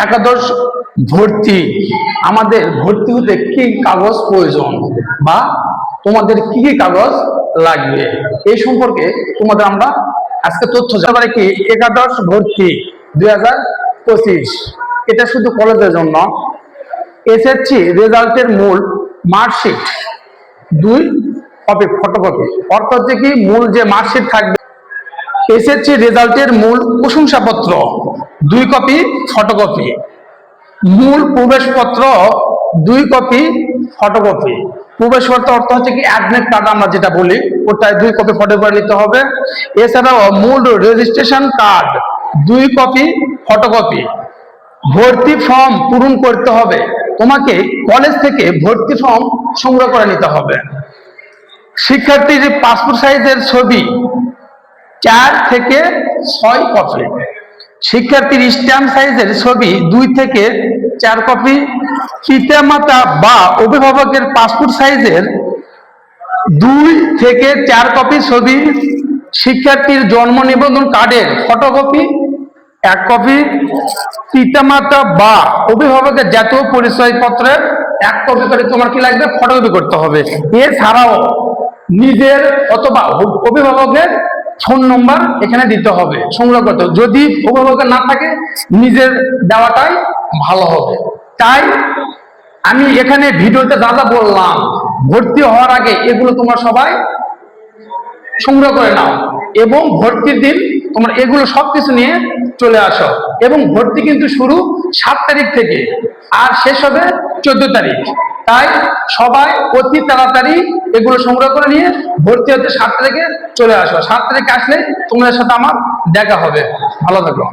একাদশ ভর্তি, আমাদের ভর্তি হতে কি কাগজ প্রয়োজন বা তোমাদের কি কি কাগজ লাগবে এই সম্পর্কে তোমাদের আমরা আজকে তথ্য জানাবো। কি একাদশ ভর্তি 2025 এটা শুধু কলেজের জন্য। এসএসসি রেজাল্টের মূল মার্কশিট 2 কপি ফটোকপি, অর্থাৎ যে কি মূল যে মার্কশিট থাকবে, এসএসসি রেজাল্টের মূল প্রশংসাপত্র 2 কপি ফটোকপি, মূল প্রবেশপত্র 2 কপি ফটোকপি। প্রবেশপত্র অর্থ হচ্ছে কি অ্যাডমিট কার্ড আমরা যেটা বলি, ওটাই 2 কপি ফটোকপি নিতে হবে। এছাড়াও মূল রেজিস্ট্রেশন কার্ড 2 কপি ফটোকপি। ভর্তি ফর্ম পূরণ করতে হবে, তোমাকে কলেজ থেকে ভর্তি ফর্ম সংগ্রহ করে নিতে হবে। শিক্ষার্থীর পাসপোর্ট সাইজের ছবি 4 থেকে 6 কপি, শিক্ষার্থীর স্ট্যাম্প সাইজের ছবি 2 থেকে 4 কপি, পিতামাতা বা অভিভাবকের পাসপোর্ট সাইজের 2 থেকে 4 কপি ছবি, শিক্ষার্থীর জন্ম নিবন্ধন কার্ডের ফটোকপি 1 কপি, পিতামাতা বা অভিভাবকের জাতীয় পরিচয়পত্রের 1 কপি করে তোমার কি লাগবে ফটোকপি করতে হবে। এছাড়াও নিজের অথবা অভিভাবকের ফোন নম্বর এখানে দিতে হবে, সংগ্রহ করতে হবে। যদি অভিভাবকের না থাকে নিজের দেওয়াটাই ভালো হবে। তাই আমি এখানে ভিডিওতে যা যা বললাম ভর্তি হওয়ার আগে এগুলো তোমরা সবাই সংগ্রহ করে নাও এবং ভর্তির দিন তোমরা এগুলো সবকিছু নিয়ে চলে আসো। এবং ভর্তি কিন্তু শুরু 7 তারিখ থেকে আর শেষ হবে 14 তারিখ। তাই সবাই অতি তাড়াতাড়ি এগুলো সংগ্রহ করে নিয়ে ভর্তি হতে 7 তারিখে চলে আসো। 7 তারিখে আসলে তোমাদের সাথে আমার দেখা হবে। ভালো থাকো।